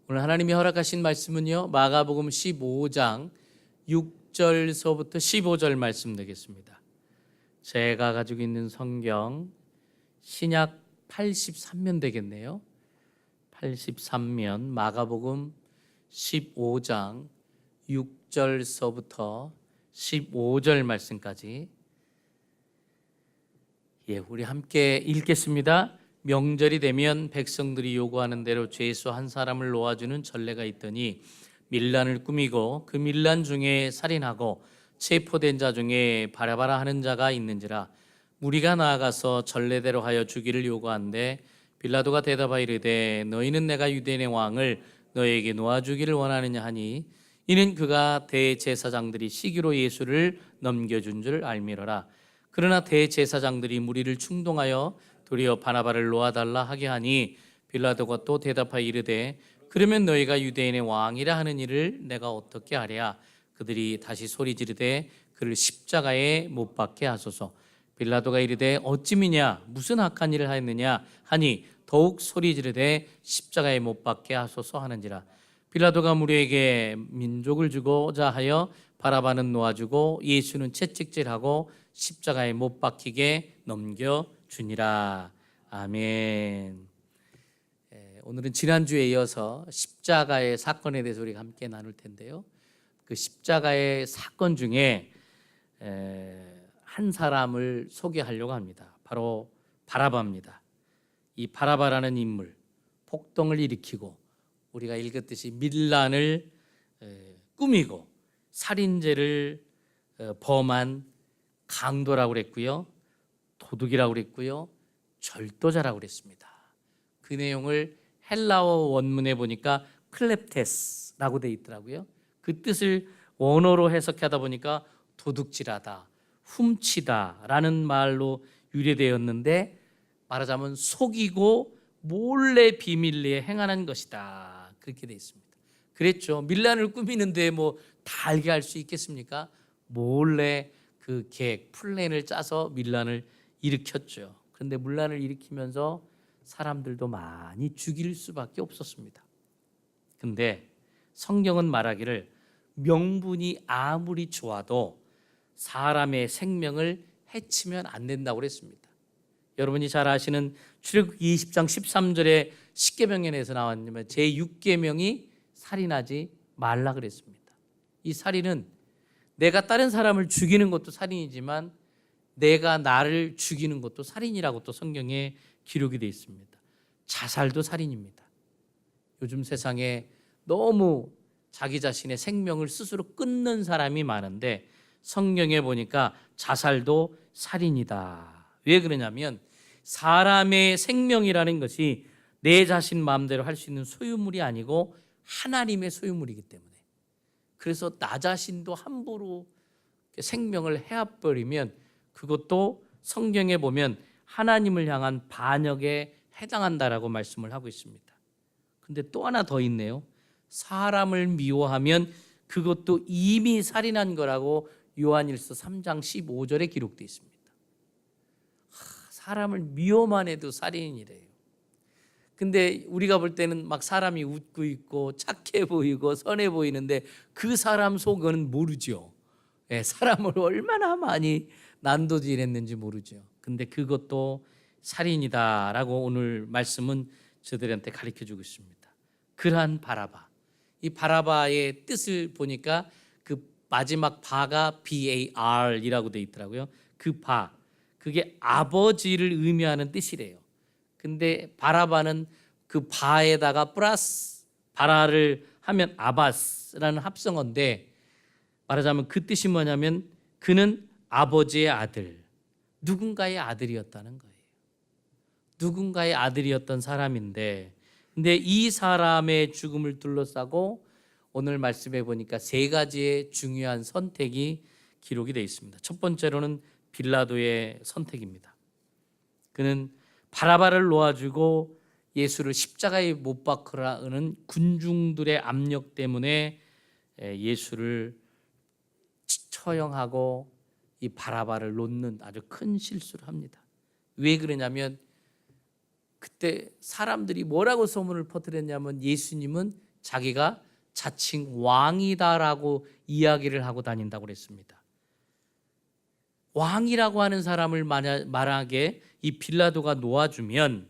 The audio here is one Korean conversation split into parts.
오늘 하나님이 허락하신 말씀은요, 마가복음 15장 6절서부터 15절 말씀 되겠습니다. 제가 가지고 있는 성경 신약 83면 되겠네요. 83면 마가복음 15장 6절서부터 15절 말씀까지 우리 함께 읽겠습니다. 명절이 되면 백성들이 요구하는 대로 죄수 한 사람을 놓아주는 전례가 있더니 밀란을 꾸미고 그 밀란 중에 살인하고 체포된 자 중에 바라바라 하는 자가 있는지라. 무리가 나아가서 전례대로 하여 주기를 요구한데 빌라도가 대답하여 이르되 너희는 내가 유대인의 왕을 너희에게 놓아주기를 원하느냐 하니 이는 그가 대제사장들이 시기로 예수를 넘겨준 줄 알미러라. 그러나 대제사장들이 무리를 충동하여 도리어 바나바를 놓아달라 하게 하니 빌라도가 또 대답하여 이르되 그러면 너희가 유대인의 왕이라 하는 일을 내가 어떻게 하랴. 그들이 다시 소리 지르되 그를 십자가에 못 박게 하소서. 빌라도가 이르되 어찌미냐 무슨 악한 일을 하였느냐 하니 더욱 소리 지르되 십자가에 못 박게 하소서 하는지라. 빌라도가 무리에게 민족을 주고자 하여 바라바는 놓아주고 예수는 채찍질하고 십자가에 못 박히게 넘겨주니라. 아멘. 오늘은 지난주에 이어서 십자가의 사건에 대해서 우리가 함께 나눌 텐데요, 그 십자가의 사건 중에 한 사람을 소개하려고 합니다. 바로 바라바입니다. 이 바라바라는 인물, 폭동을 일으키고 우리가 읽었듯이 밀란을 꾸미고 살인죄를 범한 강도라고 그랬고요, 도둑이라고 그랬고요, 절도자라고 그랬습니다. 그 내용을 헬라어 원문에 보니까 클렙테스라고 돼 있더라고요. 그 뜻을 원어로 해석하다 보니까 도둑질하다, 훔치다라는 말로 유래되었는데, 말하자면 속이고 몰래 비밀리에 행하는 것이다, 그렇게 돼 있습니다. 그랬죠. 밀란을 꾸미는데 뭐 다 알게 할 수 있겠습니까? 몰래 그 계획, 플랜을 짜서 밀란을 일으켰죠. 그런데 밀란을 일으키면서 사람들도 많이 죽일 수밖에 없었습니다. 근데 성경은 말하기를 명분이 아무리 좋아도 사람의 생명을 해치면 안 된다고 그랬습니다. 여러분이 잘 아시는 출애굽기 20장 13절에 십계명에서 나왔냐면 제6계명이 살인하지 말라 그랬습니다. 이 살인은 내가 다른 사람을 죽이는 것도 살인이지만 내가 나를 죽이는 것도 살인이라고 또 성경에 기록이 되어 있습니다. 자살도 살인입니다. 요즘 세상에 너무 자기 자신의 생명을 스스로 끊는 사람이 많은데 성경에 보니까 자살도 살인이다. 왜 그러냐면 사람의 생명이라는 것이 내 자신 마음대로 할 수 있는 소유물이 아니고 하나님의 소유물이기 때문에, 그래서 나 자신도 함부로 생명을 해버리면 그것도 성경에 보면 하나님을 향한 반역에 해당한다라고 말씀을 하고 있습니다. 근데 또 하나 더 있네요. 사람을 미워하면 그것도 이미 살인한 거라고 요한일서 3장 15절에 기록되어 있습니다. 사람을 미워만 해도 살인이래요. 근데 우리가 볼 때는 막 사람이 웃고 있고 착해 보이고 선해 보이는데 그 사람 속은 모르죠. 사람을 얼마나 많이 난도질했는지 모르죠. 근데 그것도 살인이다라고 오늘 말씀은 저들한테 가르쳐주고 있습니다. 그러한 바라바, 이 바라바의 뜻을 보니까 그 마지막 바가 BAR이라고 돼 있더라고요. 그 바, 그게 아버지를 의미하는 뜻이래요. 근데 바라바는 그 바에다가 플러스 바라를 하면 아바스라는 합성어인데, 말하자면 그 뜻이 뭐냐면 그는 아버지의 아들, 누군가의 아들이었다는 거예요. 누군가의 아들이었던 사람인데, 근데 이 사람의 죽음을 둘러싸고 오늘 말씀해 보니까 세 가지의 중요한 선택이 기록이 되어 있습니다. 첫 번째로는 빌라도의 선택입니다. 그는 바라바를 놓아주고 예수를 십자가에 못 박으라는 군중들의 압력 때문에 예수를 처형하고 이 바라바를 놓는 아주 큰 실수를 합니다. 왜 그러냐면 그때 사람들이 뭐라고 소문을 퍼뜨렸냐면 예수님은 자기가 자칭 왕이다라고 이야기를 하고 다닌다고 그랬습니다. 왕이라고 하는 사람을 만약에 이 빌라도가 놓아주면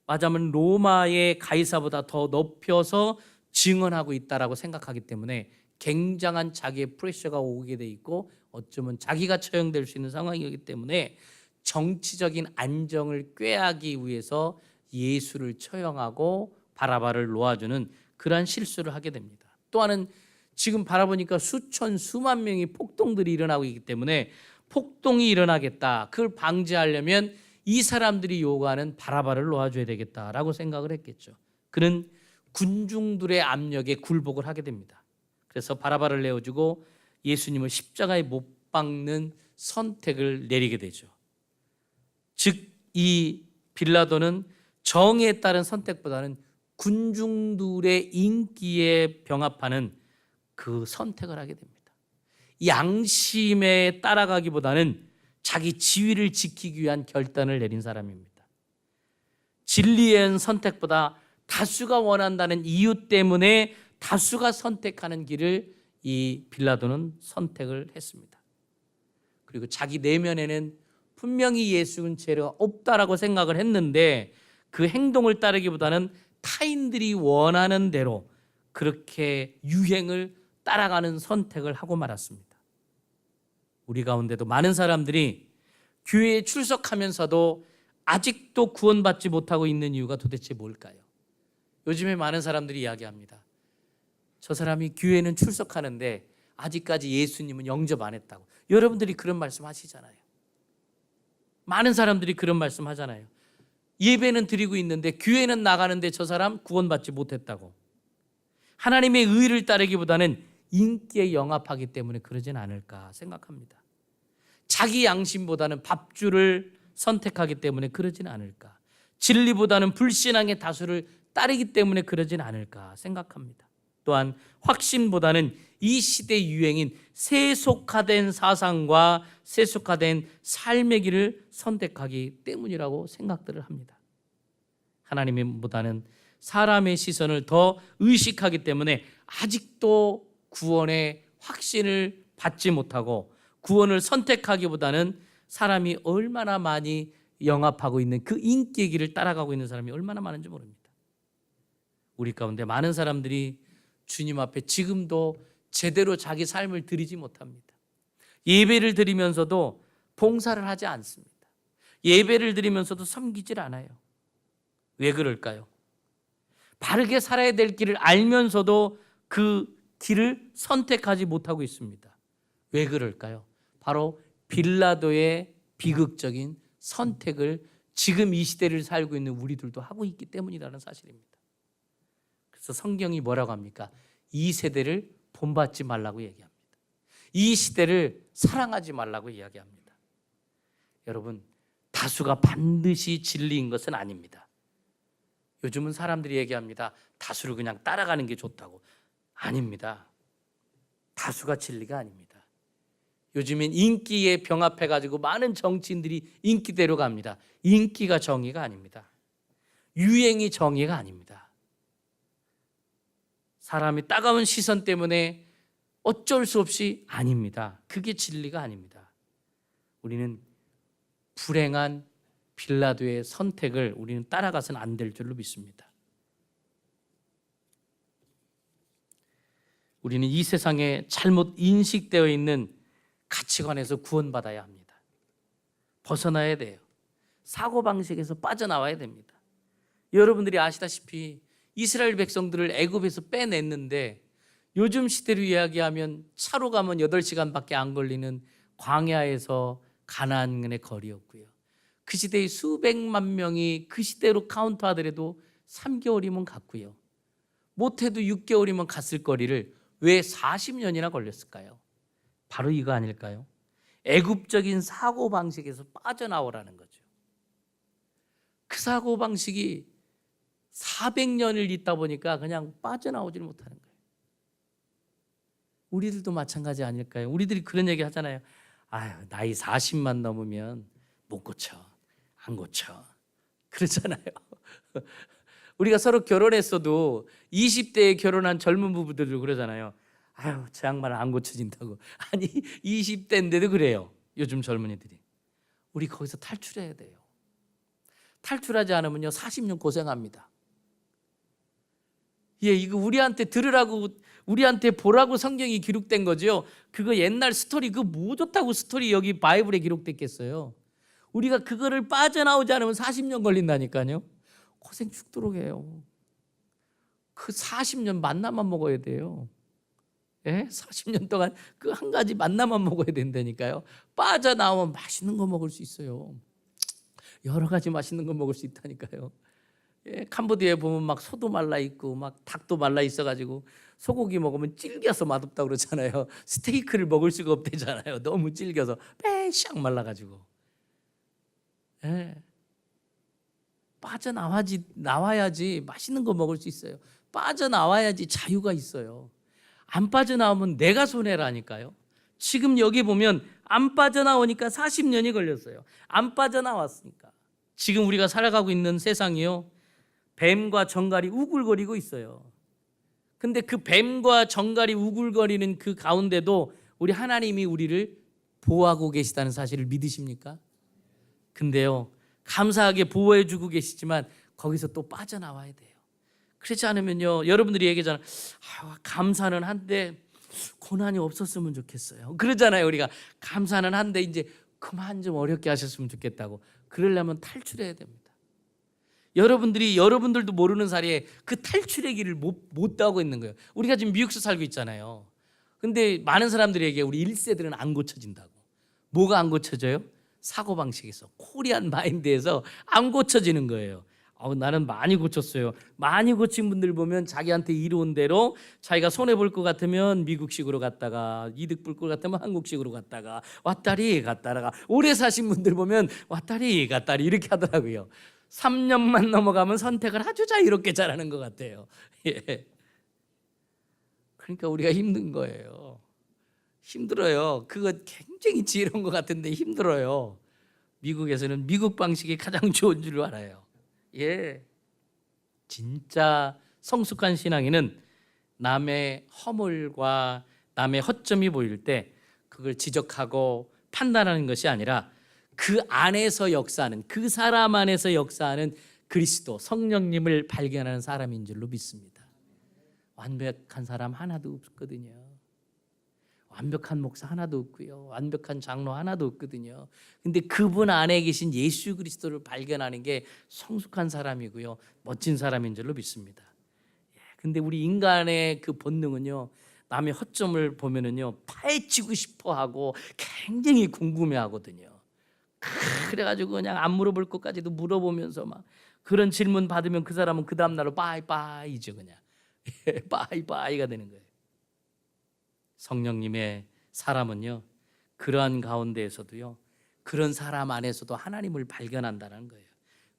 맞으면 로마의 가이사보다 더 높여서 증언하고 있다라고 생각하기 때문에 굉장한 자기의 프레셔가 오게 돼 있고 어쩌면 자기가 처형될 수 있는 상황이기 때문에 정치적인 안정을 꾀하기 위해서 예수를 처형하고 바라바를 놓아주는 그러한 실수를 하게 됩니다. 또 하나는 지금 바라보니까 수천 수만 명의 폭동들이 일어나고 있기 때문에 폭동이 일어나겠다, 그걸 방지하려면 이 사람들이 요구하는 바라바를 놓아줘야 되겠다라고 생각을 했겠죠. 그는 군중들의 압력에 굴복을 하게 됩니다. 그래서 바라바를 내어주고 예수님을 십자가에 못 박는 선택을 내리게 되죠. 즉 이 빌라도는 정의에 따른 선택보다는 군중들의 인기에 병합하는 그 선택을 하게 됩니다. 양심에 따라가기보다는 자기 지위를 지키기 위한 결단을 내린 사람입니다. 진리의 선택보다 다수가 원한다는 이유 때문에 다수가 선택하는 길을 이 빌라도는 선택을 했습니다. 그리고 자기 내면에는 분명히 예수는 죄가 없다라고 생각을 했는데 그 행동을 따르기보다는 타인들이 원하는 대로 그렇게 유행을 따라가는 선택을 하고 말았습니다. 우리 가운데도 많은 사람들이 교회에 출석하면서도 아직도 구원받지 못하고 있는 이유가 도대체 뭘까요? 요즘에 많은 사람들이 이야기합니다. 저 사람이 교회는 출석하는데 아직까지 예수님은 영접 안 했다고. 여러분들이 그런 말씀 하시잖아요. 많은 사람들이 그런 말씀 하잖아요. 예배는 드리고 있는데 교회는 나가는데 저 사람 구원받지 못했다고. 하나님의 의를 따르기보다는 인기에 영합하기 때문에 그러진 않을까 생각합니다. 자기 양심보다는 밥줄을 선택하기 때문에 그러진 않을까. 진리보다는 불신앙의 다수를 따르기 때문에 그러진 않을까 생각합니다. 또한 확신보다는 이 시대 유행인 세속화된 사상과 세속화된 삶의 길을 선택하기 때문이라고 생각들을 합니다. 하나님보다는 사람의 시선을 더 의식하기 때문에 아직도 구원의 확신을 받지 못하고 구원을 선택하기보다는 사람이 얼마나 많이 영합하고 있는 그 인기의 길을 따라가고 있는 사람이 얼마나 많은지 모릅니다. 우리 가운데 많은 사람들이 주님 앞에 지금도 제대로 자기 삶을 드리지 못합니다. 예배를 드리면서도 봉사를 하지 않습니다. 예배를 드리면서도 섬기질 않아요. 왜 그럴까요? 바르게 살아야 될 길을 알면서도 그 길을 선택하지 못하고 있습니다. 왜 그럴까요? 바로 빌라도의 비극적인 선택을 지금 이 시대를 살고 있는 우리들도 하고 있기 때문이라는 사실입니다. 그래서 성경이 뭐라고 합니까? 이 세대를 본받지 말라고 얘기합니다. 이 시대를 사랑하지 말라고 이야기합니다. 여러분, 다수가 반드시 진리인 것은 아닙니다. 요즘은 사람들이 얘기합니다. 다수를 그냥 따라가는 게 좋다고. 아닙니다. 다수가 진리가 아닙니다. 요즘엔 인기에 병합해가지고 많은 정치인들이 인기대로 갑니다. 인기가 정의가 아닙니다. 유행이 정의가 아닙니다. 사람이 따가운 시선 때문에 어쩔 수 없이 아닙니다. 그게 진리가 아닙니다. 우리는 불행한 빌라도의 선택을 우리는 따라가서는 안 될 줄로 믿습니다. 우리는 이 세상에 잘못 인식되어 있는 가치관에서 구원받아야 합니다. 벗어나야 돼요. 사고방식에서 빠져나와야 됩니다. 여러분들이 아시다시피 이스라엘 백성들을 애굽에서 빼냈는데 요즘 시대로 이야기하면 차로 가면 8시간밖에 안 걸리는 광야에서 가나안의 거리였고요. 그 시대의 수백만 명이 그 시대로 카운트하더라도 3개월이면 갔고요. 못해도 6개월이면 갔을 거리를 왜 40년이나 걸렸을까요? 바로 이거 아닐까요? 애굽적인 사고방식에서 빠져나오라는 거죠. 그 사고방식이 400년을 있다 보니까 그냥 빠져나오질 못하는 거예요. 우리들도 마찬가지 아닐까요? 우리들이 그런 얘기 하잖아요. 아유, 나이 40만 넘으면 못 고쳐, 안 고쳐. 그러잖아요. 우리가 서로 결혼했어도 20대에 결혼한 젊은 부부들도 그러잖아요. 아유, 저 양반은 안 고쳐진다고. 아니, 20대인데도 그래요. 요즘 젊은이들이. 우리 거기서 탈출해야 돼요. 탈출하지 않으면요 40년 고생합니다. 예, 이거 우리한테 들으라고, 우리한테 보라고 성경이 기록된 거죠. 그거 옛날 스토리, 그거 뭐 좋다고 스토리 여기 바이블에 기록됐겠어요. 우리가 그거를 빠져나오지 않으면 40년 걸린다니까요. 고생 죽도록 해요. 그 40년 만나만 먹어야 돼요. 예? 40년 동안 그 한 가지 만나만 먹어야 된다니까요. 빠져나오면 맛있는 거 먹을 수 있어요. 여러 가지 맛있는 거 먹을 수 있다니까요. 예, 캄보디아에 보면 막 소도 말라 있고 막 닭도 말라 있어가지고 소고기 먹으면 질겨서 맛없다 그러잖아요. 스테이크를 먹을 수가 없대잖아요. 너무 질겨서 빼샥 말라가지고. 예. 나와야지 맛있는 거 먹을 수 있어요. 빠져나와야지 자유가 있어요. 안 빠져나오면 내가 손해라니까요. 지금 여기 보면 안 빠져나오니까 40년이 걸렸어요. 안 빠져나왔으니까. 지금 우리가 살아가고 있는 세상이요, 뱀과 정갈이 우글거리고 있어요. 근데 그 뱀과 정갈이 우글거리는 그 가운데도 우리 하나님이 우리를 보호하고 계시다는 사실을 믿으십니까? 근데요, 감사하게 보호해주고 계시지만 거기서 또 빠져나와야 돼요. 그렇지 않으면요, 여러분들이 얘기하잖아요. 감사는 한데 고난이 없었으면 좋겠어요. 그러잖아요. 우리가 감사는 한데 이제 그만 좀 어렵게 하셨으면 좋겠다고. 그러려면 탈출해야 됩니다. 여러분들도 모르는 사이에 그 탈출의 길을 못 따고 있는 거예요. 우리가 지금 미국에서 살고 있잖아요. 근데 많은 사람들이 얘기해, 우리 1세들은 안 고쳐진다고. 뭐가 안 고쳐져요? 사고방식에서, 코리안 마인드에서 안 고쳐지는 거예요. 나는 많이 고쳤어요. 많이 고친 분들 보면 자기한테 이로운 대로 자기가 손해볼 것 같으면 미국식으로 갔다가, 이득 볼 것 같으면 한국식으로 갔다가, 왔다리 갔다가, 오래 사신 분들 보면 왔다리 갔다리 이렇게 하더라고요. 3년만 넘어가면 선택을 아주 자유롭게 잘하는 것 같아요. 예. 그러니까 우리가 힘든 거예요. 힘들어요. 그거 굉장히 지혜로운 것 같은데 힘들어요. 미국에서는 미국 방식이 가장 좋은 줄 알아요. 예, 진짜 성숙한 신앙인은 남의 허물과 남의 허점이 보일 때 그걸 지적하고 판단하는 것이 아니라 그 안에서 역사하는, 그 사람 안에서 역사하는 그리스도 성령님을 발견하는 사람인 줄로 믿습니다. 완벽한 사람 하나도 없거든요. 완벽한 목사 하나도 없고요. 완벽한 장로 하나도 없거든요. 근데 그분 안에 계신 예수 그리스도를 발견하는 게 성숙한 사람이고요, 멋진 사람인 줄로 믿습니다. 근데 우리 인간의 그 본능은요, 남의 허점을 보면은요 파헤치고 싶어하고 굉장히 궁금해하거든요. 그래가지고 그냥 안 물어볼 것까지도 물어보면서 막 그런 질문 받으면 그 사람은 그 다음날로 빠이빠이죠. 그냥 빠이빠이가 되는 거예요. 성령님의 사람은요, 그러한 가운데에서도요, 그런 사람 안에서도 하나님을 발견한다는 거예요.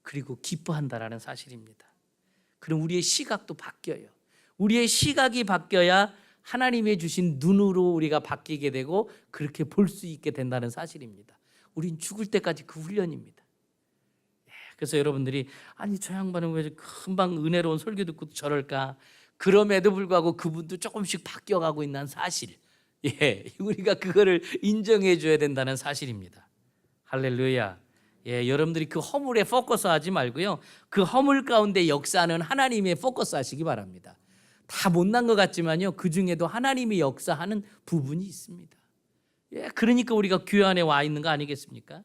그리고 기뻐한다라는 사실입니다. 그럼 우리의 시각도 바뀌어요. 우리의 시각이 바뀌어야 하나님의 주신 눈으로 우리가 바뀌게 되고 그렇게 볼 수 있게 된다는 사실입니다. 우린 죽을 때까지 그 훈련입니다. 그래서 여러분들이 아니 저 양반은 왜 금방 은혜로운 설교 듣고 저럴까? 그럼에도 불구하고 그분도 조금씩 바뀌어가고 있는 사실, 예, 우리가 그거를 인정해 줘야 된다는 사실입니다. 할렐루야. 예, 여러분들이 그 허물에 포커스하지 말고요, 그 허물 가운데 역사하는 하나님에 포커스하시기 바랍니다. 다 못난 것 같지만요, 그 중에도 하나님이 역사하는 부분이 있습니다. 예, 그러니까 우리가 교회 안에 와 있는 거 아니겠습니까?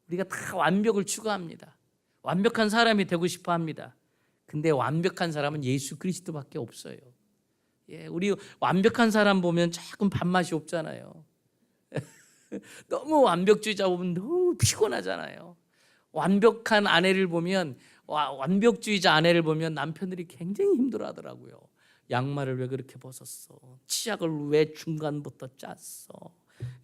우리가 다 완벽을 추구합니다. 완벽한 사람이 되고 싶어 합니다. 근데 완벽한 사람은 예수 그리스도밖에 없어요. 예, 우리 완벽한 사람 보면 조금 밥맛이 없잖아요. 너무 완벽주의자 보면 너무 피곤하잖아요. 완벽한 아내를 보면, 완벽주의자 아내를 보면 남편들이 굉장히 힘들어하더라고요. 양말을 왜 그렇게 벗었어? 치약을 왜 중간부터 짰어?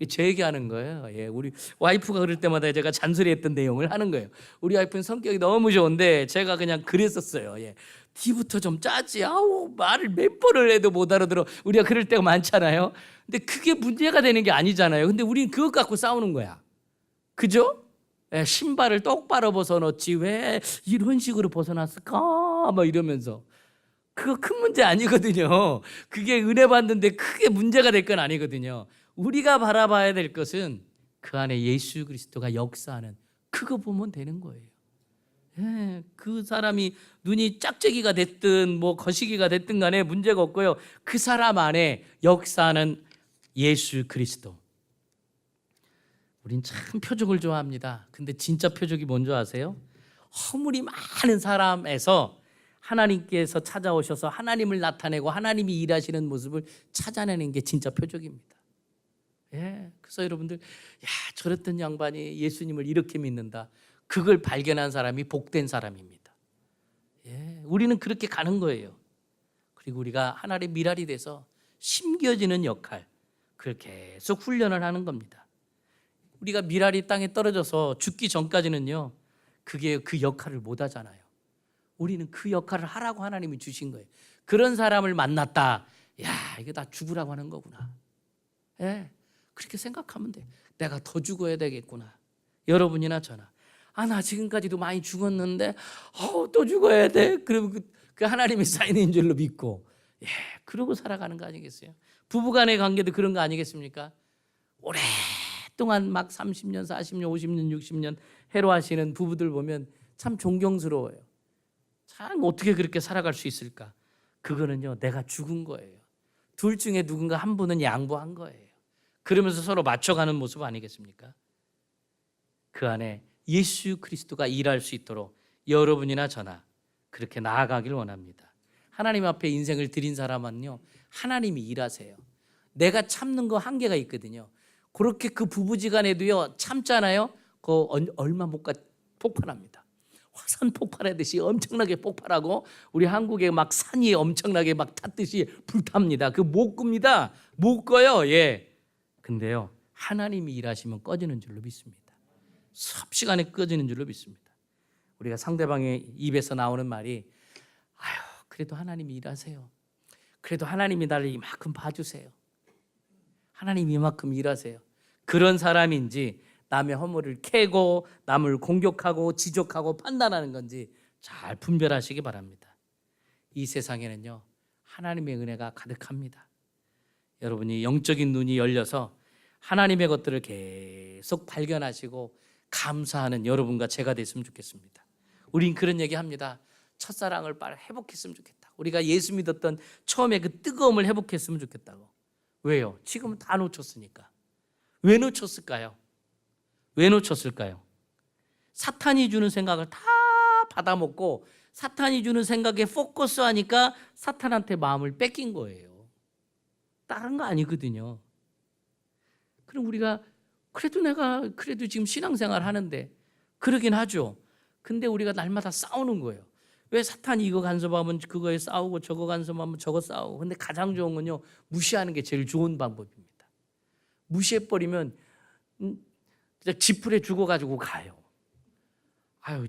제 얘기하는 거예요. 예, 우리 와이프가 그럴 때마다 제가 잔소리했던 내용을 하는 거예요. 우리 와이프는 성격이 너무 좋은데 제가 그냥 그랬었어요. 예, 뒤부터 좀 짜지. 아우, 말을 몇 번을 해도 못 알아들어. 우리가 그럴 때가 많잖아요. 근데 그게 문제가 되는 게 아니잖아요. 근데 우리는 그것 갖고 싸우는 거야. 그죠? 신발을 똑바로 벗어놓지 왜 이런 식으로 벗어났을까? 뭐 이러면서. 그거 큰 문제 아니거든요. 그게 은혜 받는데 크게 문제가 될 건 아니거든요. 우리가 바라봐야 될 것은 그 안에 예수 그리스도가 역사하는 그거 보면 되는 거예요. 그 사람이 눈이 짝짝이가 됐든 뭐 거시기가 됐든 간에 문제가 없고요. 그 사람 안에 역사하는 예수 그리스도. 우린 참 표적을 좋아합니다. 근데 진짜 표적이 뭔지 아세요? 허물이 많은 사람에서 하나님께서 찾아오셔서 하나님을 나타내고 하나님이 일하시는 모습을 찾아내는 게 진짜 표적입니다. 그래서 여러분들, 야, 저랬던 양반이 예수님을 이렇게 믿는다. 그걸 발견한 사람이 복된 사람입니다. 우리는 그렇게 가는 거예요. 그리고 우리가 하나님의 미랄이 돼서 심겨지는 역할, 그걸 계속 훈련을 하는 겁니다. 우리가 미랄이 땅에 떨어져서 죽기 전까지는요, 그게 그 역할을 못 하잖아요. 우리는 그 역할을 하라고 하나님이 주신 거예요. 그런 사람을 만났다. 야, 이게 다 죽으라고 하는 거구나. 그렇게 생각하면 돼. 내가 더 죽어야 되겠구나. 여러분이나 저나. 나 지금까지도 많이 죽었는데 또 죽어야 돼. 그러면 그 하나님의 사인인 줄로 믿고 그러고 살아가는 거 아니겠어요? 부부간의 관계도 그런 거 아니겠습니까? 오랫동안 막 30년, 40년, 50년, 60년 해로하시는 부부들 보면 참 존경스러워요. 참 어떻게 그렇게 살아갈 수 있을까? 그거는요, 내가 죽은 거예요. 둘 중에 누군가 한 분은 양보한 거예요. 그러면서 서로 맞춰가는 모습 아니겠습니까? 그 안에 예수 그리스도가 일할 수 있도록 여러분이나 저나 그렇게 나아가길 원합니다. 하나님 앞에 인생을 드린 사람은요, 하나님이 일하세요. 내가 참는 거 한계가 있거든요. 그렇게 그 부부지간에도요, 참잖아요. 그 얼마 못 가 폭발합니다. 화산 폭발하듯이 엄청나게 폭발하고 우리 한국에 막 산이 엄청나게 막 탔듯이 불탑니다. 그 못 끕니다. 못 꺼요. 근데요, 하나님이 일하시면 꺼지는 줄로 믿습니다. 삽시간에 꺼지는 줄로 믿습니다. 우리가 상대방의 입에서 나오는 말이 그래도 하나님이 일하세요. 그래도 하나님이 나를 이만큼 봐주세요. 하나님이 이만큼 일하세요. 그런 사람인지 남의 허물을 캐고 남을 공격하고 지적하고 판단하는 건지 잘 분별하시기 바랍니다. 이 세상에는요, 하나님의 은혜가 가득합니다. 여러분이 영적인 눈이 열려서 하나님의 것들을 계속 발견하시고 감사하는 여러분과 제가 됐으면 좋겠습니다. 우린 그런 얘기합니다. 첫사랑을 빨리 회복했으면 좋겠다. 우리가 예수 믿었던 처음에 그 뜨거움을 회복했으면 좋겠다고. 왜요? 지금은 다 놓쳤으니까. 왜 놓쳤을까요? 왜 놓쳤을까요? 사탄이 주는 생각을 다 받아먹고 사탄이 주는 생각에 포커스하니까 사탄한테 마음을 뺏긴 거예요. 다른 거 아니거든요. 그럼 우리가 내가 지금 신앙생활 하는데 그러긴 하죠. 근데 우리가 날마다 싸우는 거예요. 왜 사탄이 이거 간섭하면 그거에 싸우고 저거 간섭하면 저거 싸우고. 근데 가장 좋은 건요, 무시하는 게 제일 좋은 방법입니다. 무시해버리면 그냥 지푸레 죽어가지고 가요.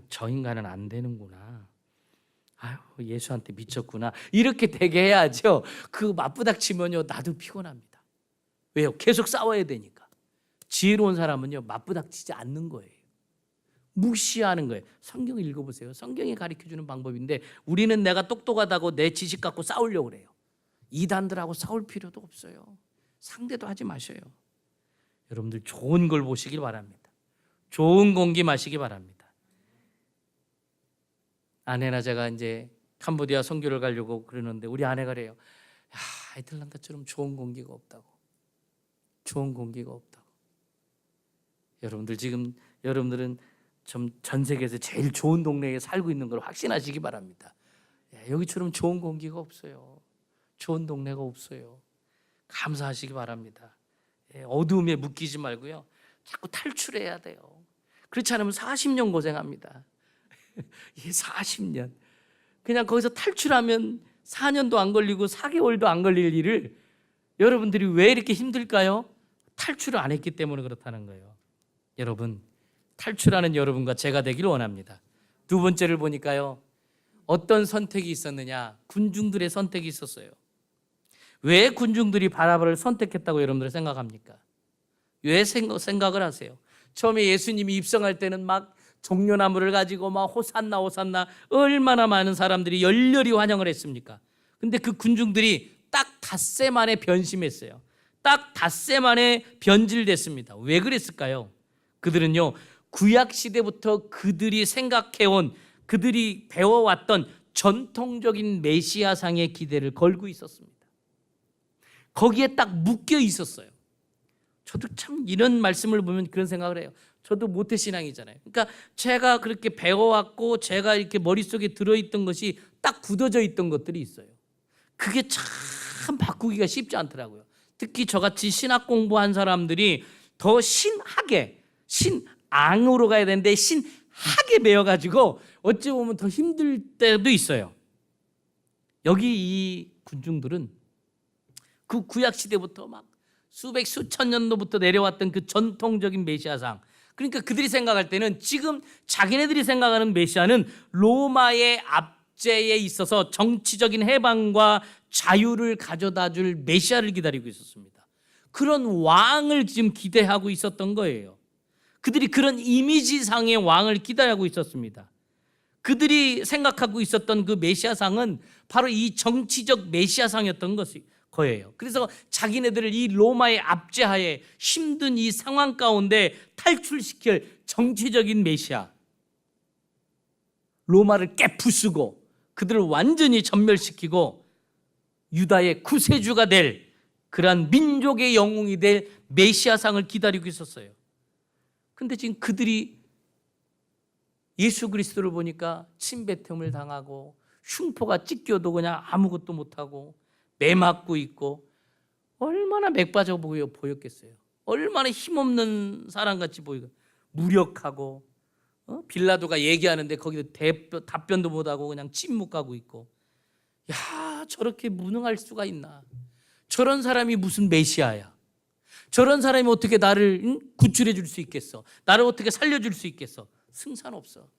저 인간은 안 되는구나. 예수한테 미쳤구나. 이렇게 되게 해야죠. 그 맞부닥치면요, 나도 피곤합니다. 왜요? 계속 싸워야 되니까. 지혜로운 사람은요, 맞부닥치지 않는 거예요. 무시하는 거예요. 성경 읽어보세요. 성경이 가르쳐주는 방법인데 우리는 내가 똑똑하다고 내 지식 갖고 싸우려고 그래요. 이단들하고 싸울 필요도 없어요. 상대도 하지 마셔요. 여러분들 좋은 걸 보시길 바랍니다. 좋은 공기 마시기 바랍니다. 아내나 제가 이제 캄보디아 선교를 가려고 그러는데 우리 아내가 그래요. 아이틀란타처럼 좋은 공기가 없다고. 좋은 공기가 없다고. 여러분들은 전 세계에서 제일 좋은 동네에 살고 있는 걸 확신하시기 바랍니다. 여기처럼 좋은 공기가 없어요. 좋은 동네가 없어요. 감사하시기 바랍니다. 어두움에 묶이지 말고요, 자꾸 탈출해야 돼요. 그렇지 않으면 40년 고생합니다. 40년 그냥 거기서 탈출하면 4년도 안 걸리고 4개월도 안 걸릴 일을 여러분들이 왜 이렇게 힘들까요? 탈출을 안 했기 때문에 그렇다는 거예요. 여러분, 탈출하는 여러분과 제가 되길 원합니다. 두 번째를 보니까요, 어떤 선택이 있었느냐? 군중들의 선택이 있었어요. 왜 군중들이 바라바를 선택했다고 여러분들 생각합니까? 왜 생각을 하세요? 처음에 예수님이 입성할 때는 막 종려나무를 가지고 막 호산나 호산나 얼마나 많은 사람들이 열렬히 환영을 했습니까? 근데 그 군중들이 딱 닷새 만에 변심했어요. 딱 닷새 만에 변질됐습니다. 왜 그랬을까요? 그들은요, 구약 시대부터 그들이 생각해온, 그들이 배워왔던 전통적인 메시아상의 기대를 걸고 있었습니다. 거기에 딱 묶여 있었어요. 저도 참 이런 말씀을 보면 그런 생각을 해요. 저도 모태신앙이잖아요. 그러니까 제가 그렇게 배워왔고 제가 이렇게 머릿속에 들어있던 것이 딱 굳어져 있던 것들이 있어요. 그게 참 바꾸기가 쉽지 않더라고요. 특히 저같이 신학 공부한 사람들이 더 신학에, 신앙으로 가야 되는데 신학에 매여가지고 어찌 보면 더 힘들 때도 있어요. 여기 이 군중들은 그 구약 시대부터 막 수백 수천 년도부터 내려왔던 그 전통적인 메시아상, 그러니까 그들이 생각할 때는 지금 자기네들이 생각하는 메시아는 로마의 압제에 있어서 정치적인 해방과 자유를 가져다 줄 메시아를 기다리고 있었습니다. 그런 왕을 지금 기대하고 있었던 거예요. 그들이 그런 이미지상의 왕을 기대하고 있었습니다. 그들이 생각하고 있었던 그 메시아상은 바로 이 정치적 메시아상이었던 거예요. 그래서 자기네들을 이 로마의 압제하에 힘든 이 상황 가운데 탈출시킬 정치적인 메시아, 로마를 깨부수고 그들을 완전히 전멸시키고 유다의 구세주가 될 그러한 민족의 영웅이 될 메시아상을 기다리고 있었어요. 근데 지금 그들이 예수 그리스도를 보니까 침뱉음을 당하고 흉포가 찢겨도 그냥 아무것도 못하고 매 맞고 있고 얼마나 맥빠져 보였겠어요. 얼마나 힘없는 사람같이 보이고 무력하고, 빌라도가 얘기하는데 거기도 답변도 못하고 그냥 침묵하고 있고, 야, 저렇게 무능할 수가 있나. 저런 사람이 무슨 메시아야. 저런 사람이 어떻게 나를 구출해 줄 수 있겠어. 나를 어떻게 살려줄 수 있겠어. 승산 없어.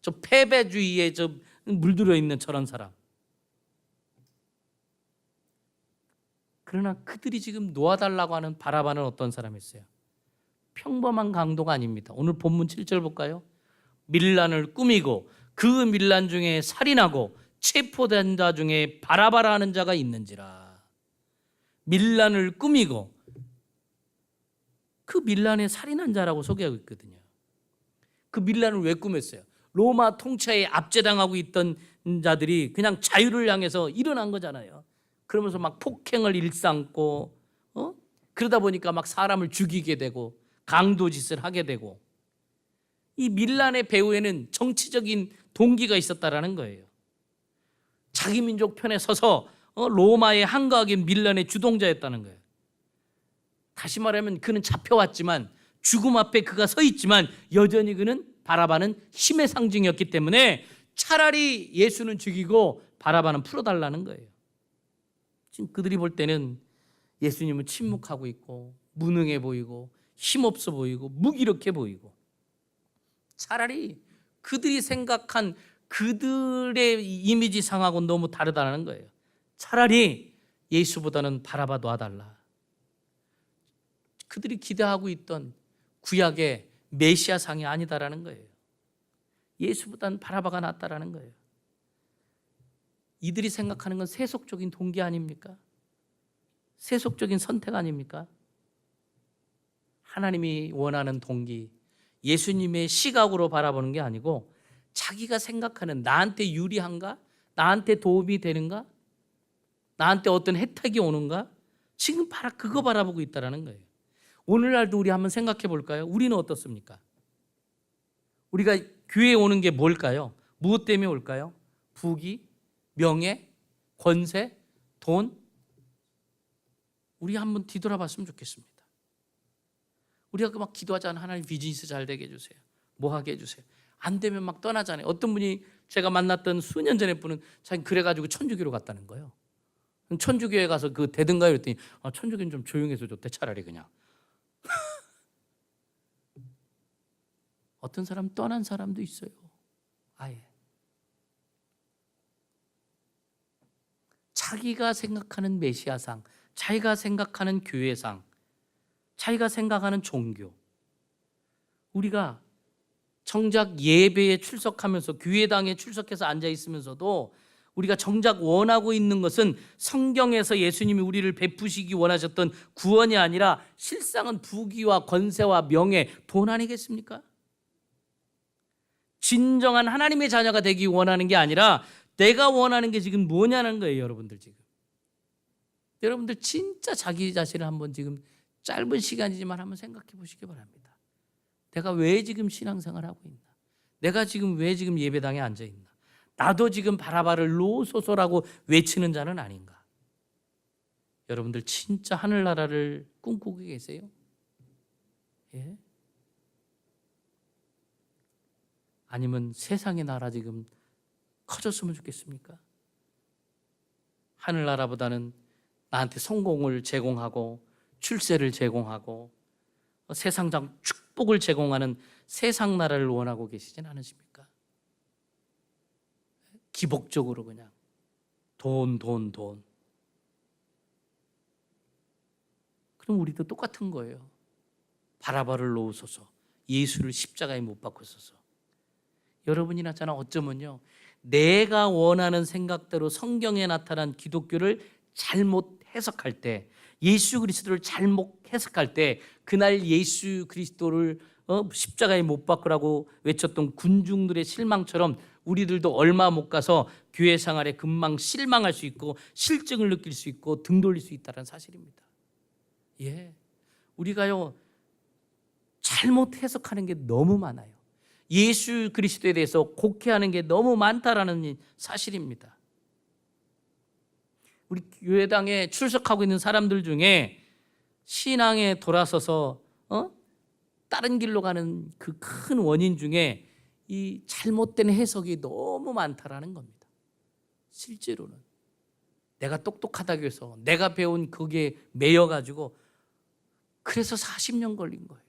저 패배주의에 저 물들어 있는 저런 사람. 그러나 그들이 지금 놓아달라고 하는 바라바는 어떤 사람이었어요? 평범한 강도가 아닙니다. 오늘 본문 7절 볼까요? 밀란을 꾸미고 그 밀란 중에 살인하고 체포된 자 중에 바라바라는 자가 있는지라. 밀란을 꾸미고 그 밀란에 살인한 자라고 소개하고 있거든요. 그 밀란을 왜 꾸몄어요? 로마 통치에 압제당하고 있던 자들이 그냥 자유를 향해서 일어난 거잖아요. 그러면서 막 폭행을 일삼고, 그러다 보니까 막 사람을 죽이게 되고 강도짓을 하게 되고, 이 밀란의 배후에는 정치적인 동기가 있었다라는 거예요. 자기 민족 편에 서서 로마의 한가하게 밀란의 주동자였다는 거예요. 다시 말하면 그는 잡혀왔지만, 죽음 앞에 그가 서 있지만 여전히 그는, 바라바는 힘의 상징이었기 때문에 차라리 예수는 죽이고 바라바는 풀어달라는 거예요. 지금 그들이 볼 때는 예수님은 침묵하고 있고 무능해 보이고 힘없어 보이고 무기력해 보이고, 차라리 그들이 생각한 그들의 이미지 상하고는 너무 다르다는 거예요. 차라리 예수보다는 바라바 놔달라. 그들이 기대하고 있던 구약의 메시아 상이 아니다라는 거예요. 예수보다는 바라바가 낫다라는 거예요. 이들이 생각하는 건 세속적인 동기 아닙니까? 세속적인 선택 아닙니까? 하나님이 원하는 동기, 예수님의 시각으로 바라보는 게 아니고 자기가 생각하는, 나한테 유리한가? 나한테 도움이 되는가? 나한테 어떤 혜택이 오는가? 지금 그거 바라보고 있다는 거예요. 오늘날도 우리 한번 생각해 볼까요? 우리는 어떻습니까? 우리가 교회에 오는 게 뭘까요? 무엇 때문에 올까요? 부귀, 명예, 권세, 돈? 우리 한번 뒤돌아봤으면 좋겠습니다. 우리가 막 기도하잖아요. 하나님 비즈니스 잘 되게 해주세요. 뭐 하게 해주세요. 안 되면 막 떠나잖아요. 어떤 분이, 제가 만났던 수년 전에 분은 자기 그래가지고 천주교로 갔다는 거예요. 천주교에 가서 그 되든가 이랬더니 천주교는 좀 조용해서 좋대, 차라리 그냥. 어떤 사람 떠난 사람도 있어요. 아예. 자기가 생각하는 메시아상, 자기가 생각하는 교회상, 자기가 생각하는 종교, 우리가 정작 예배에 출석하면서 교회당에 출석해서 앉아 있으면서도 우리가 정작 원하고 있는 것은 성경에서 예수님이 우리를 베푸시기 원하셨던 구원이 아니라 실상은 부귀와 권세와 명예, 돈 아니겠습니까? 진정한 하나님의 자녀가 되기 원하는 게 아니라 내가 원하는 게 지금 뭐냐는 거예요, 여러분들 지금. 여러분들 진짜 자기 자신을 한번 지금 짧은 시간이지만 한번 생각해 보시기 바랍니다. 내가 왜 지금 신앙생활을 하고 있나? 내가 지금 왜 지금 예배당에 앉아 있나? 나도 지금 바라바를 놓으소서라고 외치는 자는 아닌가? 여러분들 진짜 하늘나라를 꿈꾸고 계세요? 예? 아니면 세상의 나라 지금 커졌으면 좋겠습니까? 하늘나라보다는 나한테 성공을 제공하고 출세를 제공하고 세상적 축복을 제공하는 세상 나라를 원하고 계시진 않으십니까? 기복적으로 그냥 돈. 그럼 우리도 똑같은 거예요. 바라바를 놓으소서. 예수를 십자가에 못 박으소서. 여러분이나 저나 어쩌면요, 내가 원하는 생각대로 성경에 나타난 기독교를 잘못 해석할 때, 예수 그리스도를 잘못 해석할 때, 그날 예수 그리스도를 십자가에 못 박으라고 외쳤던 군중들의 실망처럼 우리들도 얼마 못 가서 교회 생활에 금방 실망할 수 있고 실증을 느낄 수 있고 등 돌릴 수 있다는 사실입니다. 예, 우리가요 잘못 해석하는 게 너무 많아요. 예수 그리스도에 대해서 곡해하는 게 너무 많다라는 사실입니다. 우리 교회당에 출석하고 있는 사람들 중에 신앙에 돌아서서 다른 길로 가는 그 큰 원인 중에 이 잘못된 해석이 너무 많다라는 겁니다. 실제로는 내가 똑똑하다고 해서 내가 배운 그게 매여가지고 그래서 40년 걸린 거예요.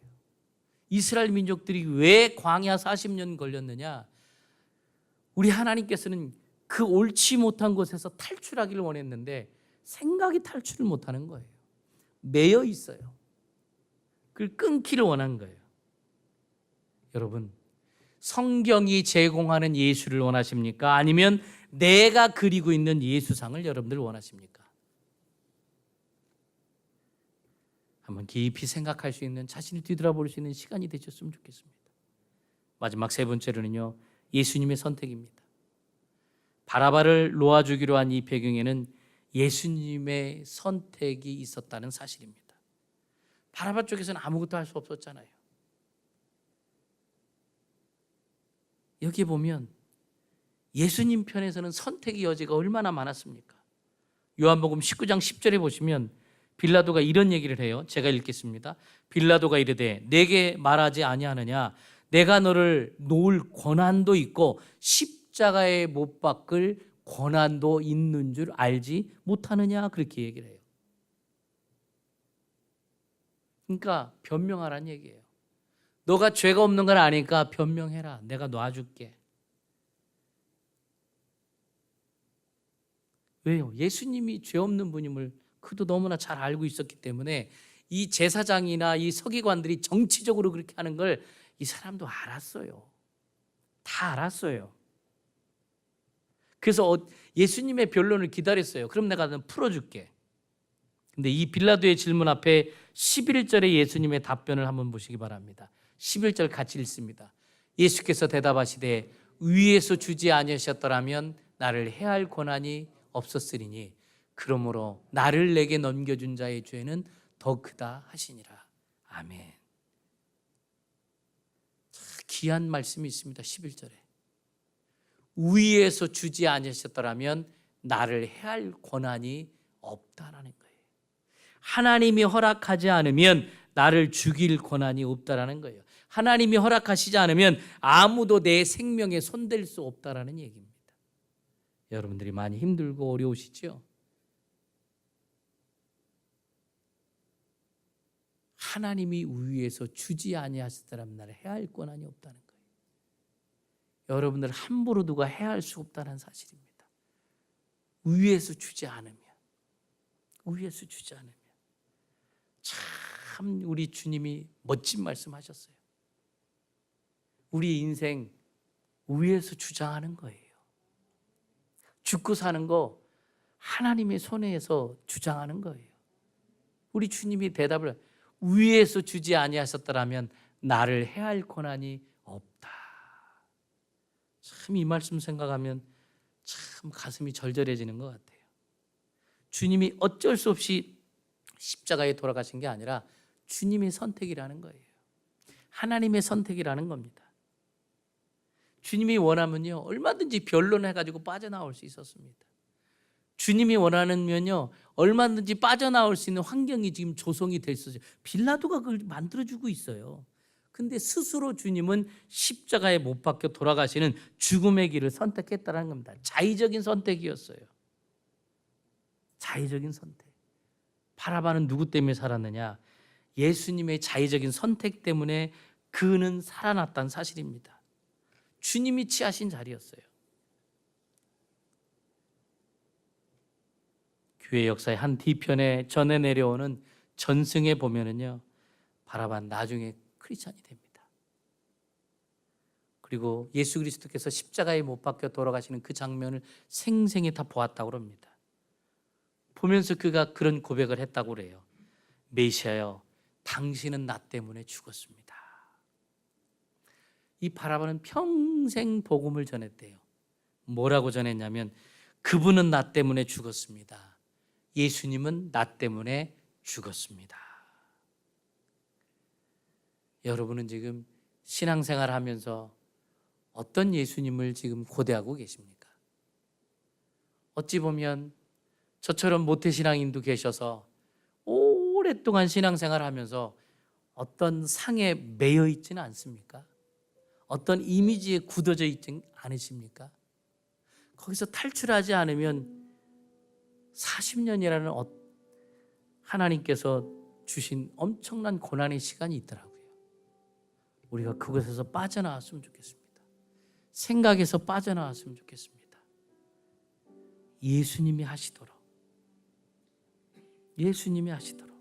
이스라엘 민족들이 왜 광야 40년 걸렸느냐? 우리 하나님께서는 그 옳지 못한 곳에서 탈출하기를 원했는데 생각이 탈출을 못하는 거예요. 매여 있어요. 그걸 끊기를 원한 거예요. 여러분, 성경이 제공하는 예수를 원하십니까? 아니면 내가 그리고 있는 예수상을 여러분들 원하십니까? 한번 깊이 생각할 수 있는, 자신을 뒤돌아볼 수 있는 시간이 되셨으면 좋겠습니다. 마지막 세 번째로는요, 예수님의 선택입니다. 바라바를 놓아주기로 한 이 배경에는 예수님의 선택이 있었다는 사실입니다. 바라바 쪽에서는 아무것도 할 수 없었잖아요. 여기 보면 예수님 편에서는 선택의 여지가 얼마나 많았습니까? 요한복음 19장 10절에 보시면 빌라도가 이런 얘기를 해요. 제가 읽겠습니다. 빌라도가 이르되 내게 말하지 아니하느냐? 내가 너를 놓을 권한도 있고 십자가에 못 박을 권한도 있는 줄 알지 못하느냐? 그렇게 얘기를 해요. 그러니까 변명하라는 얘기예요. 너가 죄가 없는 걸 아니까 변명해라. 내가 놔줄게. 왜요? 예수님이 죄 없는 분임을 그도 너무나 잘 알고 있었기 때문에 이 제사장이나 이 서기관들이 정치적으로 그렇게 하는 걸 이 사람도 알았어요. 다 알았어요. 그래서 예수님의 변론을 기다렸어요. 그럼 내가 풀어줄게. 근데 이 빌라도의 질문 앞에 11절의 예수님의 답변을 한번 보시기 바랍니다. 11절 같이 읽습니다. 예수께서 대답하시되 위에서 주지 아니하셨더라면 나를 해할 권한이 없었으리니 그러므로 나를 내게 넘겨준 자의 죄는 더 크다 하시니라. 아멘. 귀한 말씀이 있습니다. 11절에 위에서 주지 아니하셨더라면 나를 해할 권한이 없다라는 거예요. 하나님이 허락하지 않으면 나를 죽일 권한이 없다라는 거예요. 하나님이 허락하시지 않으면 아무도 내 생명에 손댈 수 없다라는 얘기입니다. 여러분들이 많이 힘들고 어려우시죠? 하나님이 위에서 주지 아니하시더라면 나를 해할 권한이 없다는 거예요. 여러분들 함부로 누가 해할 수 없다는 사실입니다. 위에서 주지 않으면, 위에서 주지 않으면. 참 우리 주님이 멋진 말씀하셨어요. 우리 인생 위에서 주장하는 거예요. 죽고 사는 거 하나님의 손에서 주장하는 거예요. 우리 주님이 대답을 위에서 주지 아니하셨더라면 나를 해할 권한이 없다. 참 이 말씀 생각하면 참 가슴이 절절해지는 것 같아요. 주님이 어쩔 수 없이 십자가에 돌아가신 게 아니라 주님의 선택이라는 거예요. 하나님의 선택이라는 겁니다. 주님이 원하면요 얼마든지 변론해가지고 빠져나올 수 있었습니다. 주님이 원하면요 얼마든지 빠져나올 수 있는 환경이 지금 조성이 돼 있어요. 빌라도가 그걸 만들어주고 있어요. 근데 스스로 주님은 십자가에 못 박혀 돌아가시는 죽음의 길을 선택했다는 겁니다. 자의적인 선택이었어요. 자의적인 선택. 바라바는 누구 때문에 살았느냐? 예수님의 자의적인 선택 때문에 그는 살아났다는 사실입니다. 주님이 취하신 자리였어요. 교회 역사의 한 뒤편에 전해 내려오는 전승에 보면은요 바라바 나중에 크리스찬이 됩니다. 그리고 예수 그리스도께서 십자가에 못 박혀 돌아가시는 그 장면을 생생히 다 보았다고 합니다. 보면서 그가 그런 고백을 했다고 그래요. 메시아여, 당신은 나 때문에 죽었습니다. 이 바라바는 평생 복음을 전했대요. 뭐라고 전했냐면 그분은 나 때문에 죽었습니다. 예수님은 나 때문에 죽었습니다. 여러분은 지금 신앙생활 하면서 어떤 예수님을 지금 고대하고 계십니까? 어찌 보면 저처럼 모태신앙인도 계셔서 오랫동안 신앙생활 하면서 어떤 상에 매여 있지는 않습니까? 어떤 이미지에 굳어져 있지 않으십니까? 거기서 탈출하지 않으면 40년이라는 하나님께서 주신 엄청난 고난의 시간이 있더라고요. 우리가 그곳에서 빠져나왔으면 좋겠습니다. 생각에서 빠져나왔으면 좋겠습니다. 예수님이 하시도록. 예수님이 하시도록.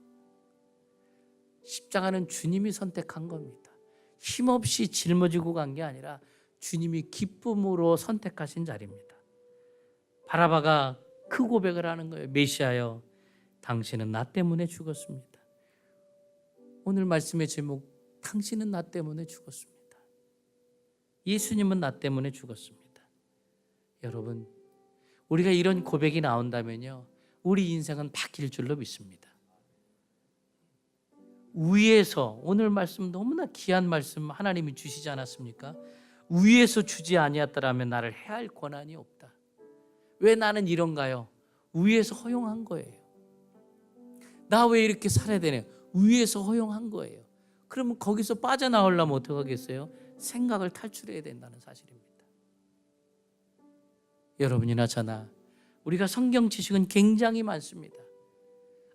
십자가는 주님이 선택한 겁니다. 힘없이 짊어지고 간 게 아니라 주님이 기쁨으로 선택하신 자리입니다. 바라바가 그 고백을 하는 거예요. 메시아여, 당신은 나 때문에 죽었습니다. 오늘 말씀의 제목, 당신은 나 때문에 죽었습니다. 예수님은 나 때문에 죽었습니다. 여러분, 우리가 이런 고백이 나온다면요 우리 인생은 바뀔 줄로 믿습니다. 위에서, 오늘 말씀 너무나 귀한 말씀 하나님이 주시지 않았습니까? 위에서 주지 아니었더라면 나를 해할 권한이 없다. 왜 나는 이런가요? 위에서 허용한 거예요. 나 왜 이렇게 살아야 되냐? 위에서 허용한 거예요. 그러면 거기서 빠져나오려면 어떻게 하겠어요? 생각을 탈출해야 된다는 사실입니다. 여러분이나 저나 우리가 성경 지식은 굉장히 많습니다.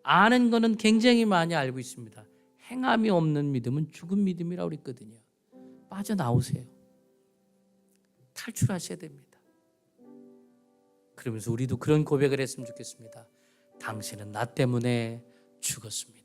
아는 거는 굉장히 많이 알고 있습니다. 행함이 없는 믿음은 죽은 믿음이라고 그랬거든요. 빠져나오세요. 탈출하셔야 됩니다. 그러면서 우리도 그런 고백을 했으면 좋겠습니다. 당신은 나 때문에 죽었습니다.